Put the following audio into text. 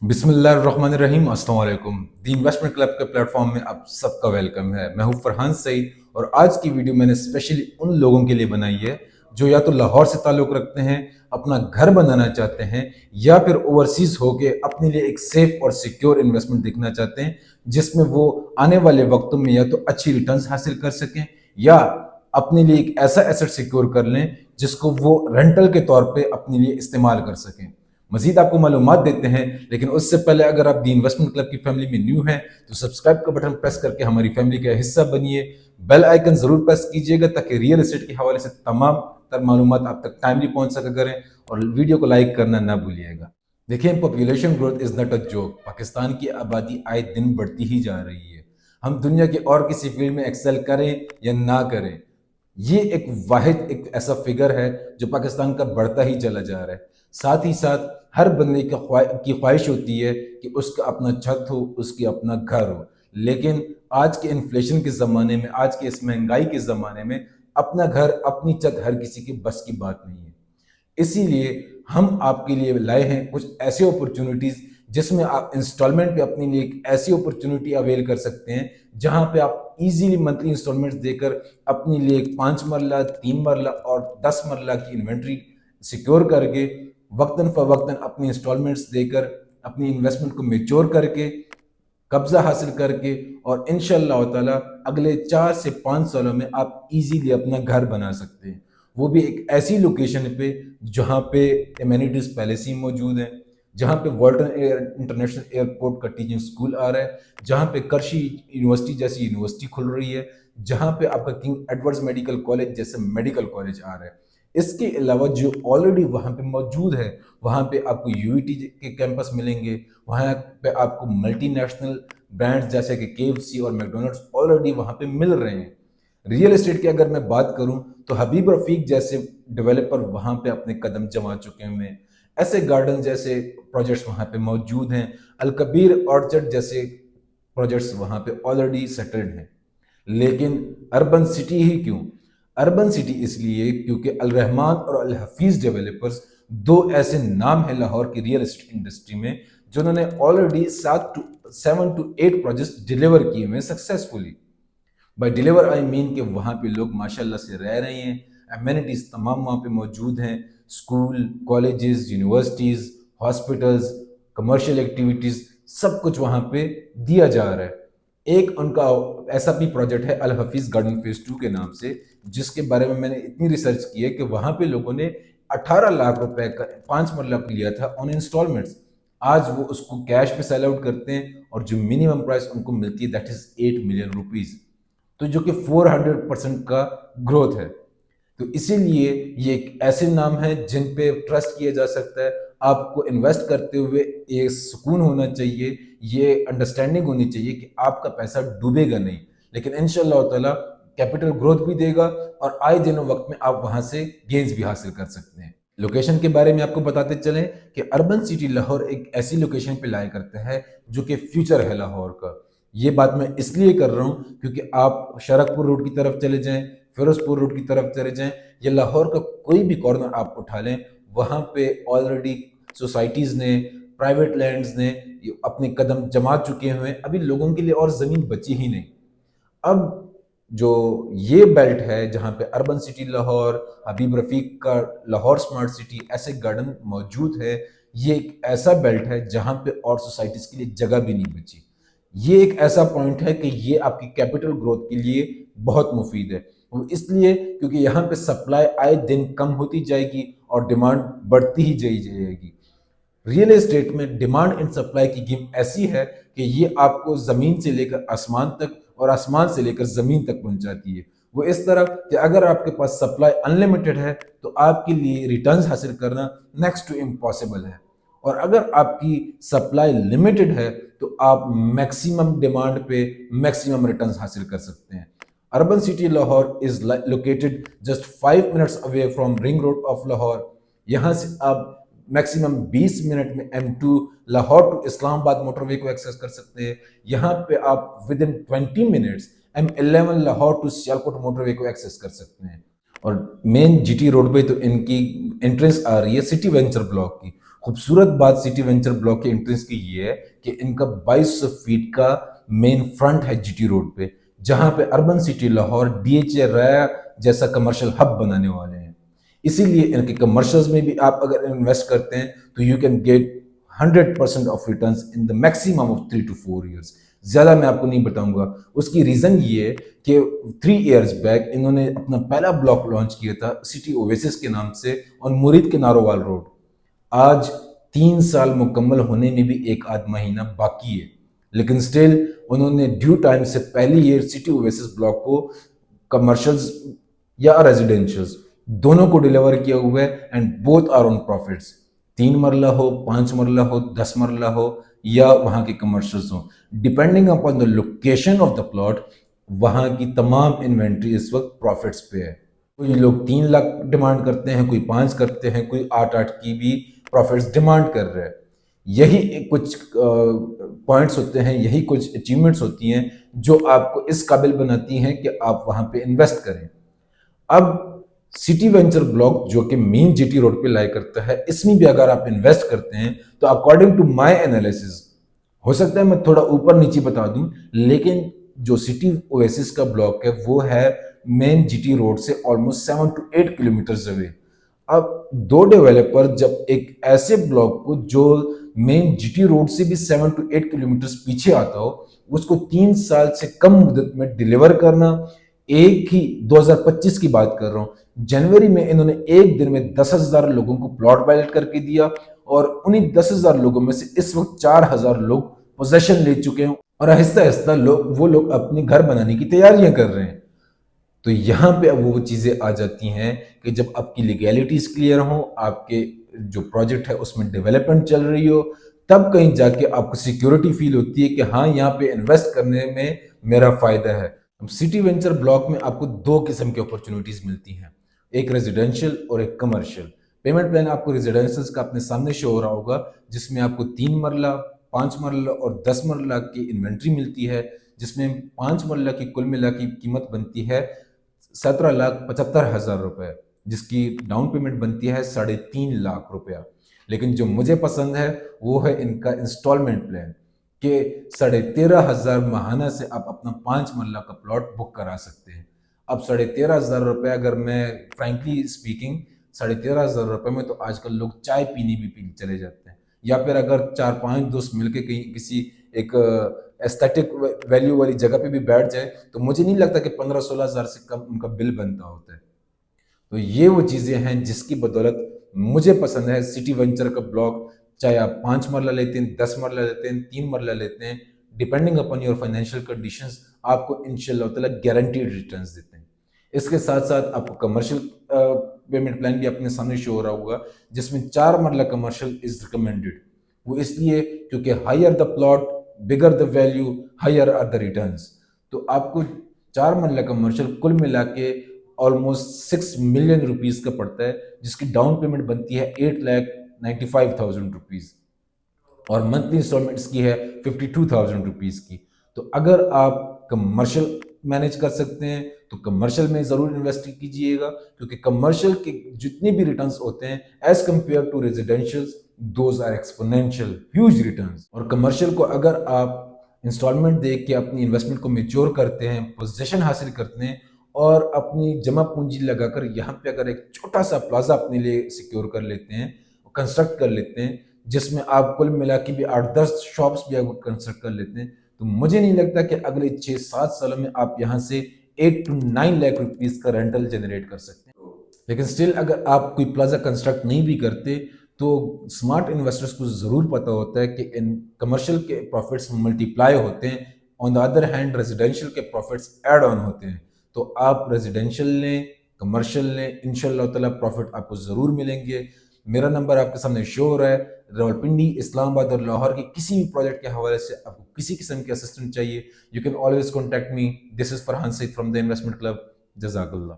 बिस्मिल्लाहिर्रहमानिर्रहीम। अस्सलाम वालेकुम। दी इन्वेस्टमेंट क्लब के प्लेटफॉर्म में आप सबका वेलकम है। मैं हूं फरहान सईद और आज की वीडियो मैंने स्पेशली उन लोगों के लिए बनाई है जो या तो लाहौर से ताल्लुक़ रखते हैं, अपना घर बनाना चाहते हैं, या फिर ओवरसीज़ होके अपने लिए एक सेफ और सिक्योर इन्वेस्टमेंट देखना चाहते हैं जिसमें वो आने वाले वक्तों में या तो अच्छी रिटर्न्स हासिल कर सकें या अपने लिए एक ऐसा एसेट सिक्योर कर लें जिसको वो रेंटल के तौर पे अपने लिए इस्तेमाल कर सकें। मजीद आपको मालूमात देते हैं, लेकिन उससे पहले अगर आप दी इन्वेस्टमेंट क्लब की फैमिली में न्यू हैं तो सब्सक्राइब का बटन प्रेस करके हमारी फैमिली का हिस्सा बनिए। बेल आइकन जरूर प्रेस कीजिएगा ताकि रियल एस्टेट के हवाले से तमाम तर मालूमात आप तक टाइमली पहुंच सका करें, और वीडियो को लाइक करना ना भूलिएगा। देखिए, population growth is not a joke. Pakistan की आबादी आए दिन बढ़ती ही जा रही है। हम दुनिया के और किसी फील्ड में एक्सेल करें या ना करें, ये एक वाहिद एक ऐसा फिगर है जो पाकिस्तान का बढ़ता ही चला जा रहा है। साथ ही साथ हर बंदे की ख्वाहिश होती है कि उसका अपना छत हो, उसकी अपना घर हो, लेकिन आज के इन्फ्लेशन के ज़माने में, आज के इस महंगाई के ज़माने में अपना घर, अपनी छत हर किसी की बस की बात नहीं है। इसीलिए हम आपके लिए लाए हैं कुछ ऐसे अपॉर्चुनिटीज़ जिसमें आप इंस्टॉलमेंट पे अपने लिए एक ऐसी अपॉर्चुनिटी अवेल कर सकते हैं जहां पे आप इजीली मंथली इंस्टॉलमेंट्स देकर अपने लिए एक 5 मरला, 3 मरला और 10 मरला की इन्वेंट्री सिक्योर करके वक्तन फवक्तन अपनी इंस्टॉलमेंट्स देकर अपनी इन्वेस्टमेंट को मेच्योर करके कब्जा हासिल करके और इंशाल्लाह ताला अगले 4 से 5 सालों में आप इजीली अपना घर बना सकते हैं। वो भी एक ऐसी लोकेशन पे जहाँ पे एमेनिटीज पहले से ही मौजूद हैं, जहाँ पे वर्ल्ड इंटरनेशनल एयरपोर्ट का टीचिंग स्कूल आ रहा है, जहाँ पे करशी यूनिवर्सिटी जैसी यूनिवर्सिटी खुल रही है, जहाँ पे आपका किंग एडवर्ड्स मेडिकल कॉलेज जैसे मेडिकल कॉलेज आ रहा है। इसके अलावा जो ऑलरेडी वहाँ पे मौजूद है, वहाँ पे आपको यूईटी के कैंपस मिलेंगे, वहाँ पे आपको मल्टीनेशनल ब्रांड्स जैसे कि केएफसी और मैकडोनल्ड्स ऑलरेडी वहाँ पे मिल रहे हैं। रियल एस्टेट की अगर मैं बात करूं तो हबीब रफीक जैसे डेवलपर वहां पे अपने कदम जमा चुके हैं। ऐसे गार्डन जैसे प्रोजेक्ट्स वहां पे मौजूद हैं। अल कबीर ऑर्चर्ड जैसे प्रोजेक्ट्स वहां पे ऑलरेडी सेटल्ड हैं। लेकिन अर्बन सिटी ही क्यों? अर्बन सिटी इसलिए क्योंकि अल रहमान और अल हफीज डेवलपर्स दो ऐसे नाम हैं लाहौर की रियल एस्टेट इंडस्ट्री में जिन्होंने ऑलरेडी 7 to 8 प्रोजेक्ट्स डिलीवर किए हुए successfully. By deliver I mean कि वहाँ पे लोग माशाल्लाह से रह रहे हैं, एमिनिटीज़ तमाम वहाँ पे मौजूद हैं, school, colleges, universities, hospitals, commercial activities, सब कुछ वहाँ पे दिया जा रहा है। एक उनका ऐसा भी प्रोजेक्ट है अल हफीज़ गार्डन फेज़ 2 के नाम से, जिसके बारे में मैंने इतनी रिसर्च की है कि वहाँ पे लोगों ने 18 लाख रुपए का 5 मरला लिया था ऑन इंस्टॉलमेंट्स। आज वो उसको कैश पे सेल आउट करते हैं और जो मिनिमम प्राइस उनको मिलती है दैट इज़ 8 मिलियन रुपीज़, तो जो कि 400% का ग्रोथ है। तो इसीलिए ये एक ऐसे नाम है जिन पे ट्रस्ट किया जा सकता है। आपको इन्वेस्ट करते हुए ये सुकून होना चाहिए, ये अंडरस्टैंडिंग होनी चाहिए कि आपका पैसा डूबेगा नहीं, लेकिन इंशाल्लाह ताला कैपिटल ग्रोथ भी देगा और आए दिनों वक्त में आप वहां से गेन्स भी हासिल कर सकते हैं। लोकेशन के बारे में आपको बताते चलें कि अर्बन सिटी लाहौर एक ऐसी लोकेशन पे लाया करता है जो कि फ्यूचर है लाहौर का। ये बात मैं इसलिए कर रहा हूँ क्योंकि आप शरकपुर रोड की तरफ चले जाएं, फिरोजपुर रोड की तरफ चले जाएं, या लाहौर का कोई भी कॉर्नर आप उठा लें, वहाँ पे ऑलरेडी सोसाइटीज़ ने, प्राइवेट लैंड्स ने अपने कदम जमा चुके हुए हैं। अभी लोगों के लिए और ज़मीन बची ही नहीं। अब जो ये बेल्ट है जहाँ पे अर्बन सिटी लाहौर, हबीब रफीक का लाहौर स्मार्ट सिटी, ऐसे गार्डन मौजूद है, ये एक ऐसा बेल्ट है जहाँ पे और सोसाइटीज़ के लिए जगह भी नहीं बची। ये एक ऐसा पॉइंट है कि ये आपकी कैपिटल ग्रोथ के लिए बहुत मुफीद है। वो इसलिए क्योंकि यहाँ पे सप्लाई आए दिन कम होती जाएगी और डिमांड बढ़ती ही जाएगी। रियल एस्टेट में डिमांड एंड सप्लाई की गेम ऐसी है कि ये आपको ज़मीन से लेकर आसमान तक और आसमान से लेकर ज़मीन तक पहुंचाती है। वो इस तरह कि अगर आपके पास सप्लाई अनलिमिटेड है तो आपके लिए रिटर्न्स हासिल करना नेक्स्ट टू इम्पॉसिबल है, और अगर आपकी सप्लाई लिमिटेड है तो आप मैक्सिमम डिमांड पे मैक्सिमम रिटर्न्स हासिल कर सकते हैं। Urban city Lahore is located just 5 minutes away from ring road of Lahore. यहाँ से आप मैक्सिमम 20 मिनट में M2 Lahore to Islamabad motorway को एक्सेस कर सकते हैं। यहाँ पे आप within 20 minutes M11 Lahore to Sialkot motorway को एक्सेस कर सकते हैं। और मेन GT रोड पे तो इनकी एंट्रेंस आ रही है सिटी वेंचर ब्लॉक की, खूबसूरत बात सिटी वेंचर ब्लॉक के एंट्रेंस की ये है कि इनका 2200 फीट का मेन फ्रंट है जीटी रोड पे, जहां पे अर्बन सिटी लाहौर डीएचए राया जैसा कमर्शियल हब बनाने वाले हैं। इसीलिए इनके कमर्शियल्स में भी आप अगर इन्वेस्ट करते हैं तो you can get 100% of returns in the maximum of 3 to 4 years। ज्यादा मैं आपको नहीं बताऊंगा। उसकी रीजन ये है कि 3 years बैक इन्होंने अपना पहला ब्लॉक लॉन्च किया था सिटी ओएसिस के नाम से ऑन मुरीद के नारोवाल रोड। आज 3 साल मुकम्मल होने में भी एक आध महीना बाकी है, लेकिन स्टिल उन्होंने ड्यू टाइम से पहले ये सिटी ओएसिस ब्लॉक को कमर्शियल्स या रेजिडेंशियल्स दोनों को डिलीवर किया हुआ है and both are on profits. 3 marla हो, 5 मरला हो, 10 मरला हो या वहां के कमर्शियल्स हो, depending upon the location of the plot, वहां की तमाम इन्वेंट्री इस वक्त प्रॉफिट्स पे है। कोई लोग 3 लाख डिमांड करते हैं, कोई 5 करते हैं, कोई 8 की भी प्रॉफिट्स डिमांड कर रहे हैं। यही कुछ पॉइंट्स होते हैं, यही कुछ अचीवमेंट्स होती हैं जो आपको इस काबिल बनाती हैं कि आप वहां पे इन्वेस्ट करें। अब सिटी वेंचर ब्लॉक जो कि मेन जीटी रोड पे लाई करता है, इसमें भी अगर आप इन्वेस्ट करते हैं तो अकॉर्डिंग टू माय एनालिसिस, हो सकता है मैं थोड़ा ऊपर नीचे बता दूं, लेकिन जो सिटी ओएसिस का ब्लॉक है वो है मेन जीटी रोड से ऑलमोस्ट 7 to 8 किलोमीटर अवे। अब दो डेवलपर जब एक ऐसे ब्लॉक को जो मेन जीटी रोड से भी 7 to 8 किलोमीटर पीछे आता हो, उसको 3 साल से कम मुद्दत में डिलीवर करना, एक ही 2025 की बात कर रहा हूं, जनवरी में इन्होंने एक दिन में 10,000 लोगों को प्लॉट बैलेट करके दिया और उन्हीं 10,000 लोगों में से इस वक्त 4,000 लोग पोजेशन ले चुके हैं और आहिस्ता आहिस्ता वो लोग अपने घर बनाने की तैयारियां कर रहे हैं। तो यहाँ पे अब वो चीजें आ जाती हैं कि जब आपकी लीगैलिटीज क्लियर हो, आपके जो प्रोजेक्ट है उसमें डेवलपमेंट चल रही हो, तब कहीं जाके आपको सिक्योरिटी फील होती है कि हाँ, यहाँ पे इन्वेस्ट करने में मेरा फायदा है। सिटी वेंचर ब्लॉक में आपको दो किस्म की अपॉर्चुनिटीज मिलती हैं, एक रेजिडेंशियल और एक कमर्शियल। पेमेंट प्लान आपको रेजिडेंशियल का अपने सामने शो हो रहा होगा, जिसमें आपको 3 मरला, 5 मरला और 10 मरला की इन्वेंट्री मिलती है, जिसमें 5 मरला की कुल मिला की कीमत बनती है 17,75,000 रुपए, जिसकी डाउन पेमेंट बनती है 3.5 लाख रुपया। लेकिन जो मुझे पसंद है वो है इनका इंस्टॉलमेंट प्लान कि 13,500 महाना से आप अपना 5 मरला का प्लॉट बुक करा सकते हैं। अब 13,500 रुपये, अगर मैं फ्रेंकली स्पीकिंग 13,500 रुपये में तो आजकल लोग चाय पीने भी पी चले जाते हैं, या फिर अगर 4-5 दोस्त मिलके कहीं किसी एक एस्थेटिक वैल्यू वाली जगह पे भी बैठ जाए तो मुझे नहीं लगता कि 15-16 हज़ार से कम उनका बिल बनता होता है। तो ये वो चीज़ें हैं जिसकी बदौलत मुझे पसंद है सिटी वेंचर का ब्लॉक। चाहे आप 5 मरला लेते हैं, 10 मरला लेते हैं, 3 मरला लेते हैं, depending upon your financial conditions, आपको इंशाल्लाह ताला गारंटीड रिटर्न्स देते हैं। इसके साथ साथ आपको कमर्शियल पेमेंट प्लान भी अपने सामने शो हो रहा होगा, जिसमें 4 मरला कमर्शियल इज रिकमेंडेड। वो इसलिए क्योंकि higher the plot, bigger the value, higher are the returns. तो आपको 4 मरला कमर्शियल कुल मिला के ऑलमोस्ट 6 मिलियन रुपीस का पड़ता है, जिसकी डाउन पेमेंट बनती है 8,95,000 रुपीज और मंथली इंस्टॉलमेंट्स की है 52,000 रुपीज की। तो अगर आप कमर्शियल मैनेज कर सकते हैं तो कमर्शियल में जरूर इन्वेस्ट कीजिएगा, क्योंकि कमर्शियल के जितने भी रिटर्न्स होते हैं as compare to residential, those are exponential huge returns. और कमर्शियल को अगर आप इंस्टॉलमेंट दे के अपनी इन्वेस्टमेंट को मेच्योर करते हैं, पोजीशन हासिल करते हैं और अपनी जमा पूंजी लगाकर यहाँ पे अगर एक छोटा सा प्लाजा अपने लिए सिक्योर कर लेते हैं, कंस्ट्रक्ट कर लेते हैं, जिसमें आप कुल मिला के भी 8-10 शॉप्स भी आप कंस्ट्रक्ट कर लेते हैं, तो मुझे नहीं लगता कि अगले 6-7 सालों में आप यहाँ से 8 to 9 लाख रुपीस का रेंटल जनरेट कर सकते हैं। लेकिन स्टिल अगर आप कोई प्लाजा कंस्ट्रक्ट नहीं भी करते तो स्मार्ट इन्वेस्टर्स को जरूर पता होता है कि इन कमर्शियल के प्रॉफिट्स मल्टीप्लाई होते हैं, on the other hand residential के प्रॉफिट्स ऐड ऑन होते हैं। तो आप रेजिडेंशियल लें, कमर्शियल लें, इंशाल्लाह ताला प्रॉफिट आपको जरूर मिलेंगे। मेरा नंबर आपके सामने शो हो रहा है। रावलपिंडी, इस्लामाबाद और लाहौर के किसी भी प्रोजेक्ट के हवाले से आपको किसी किस्म की असिस्टेंट चाहिए, you can always contact me. This is Farhan Saeed from the investment club. जज़ाकल्लाह।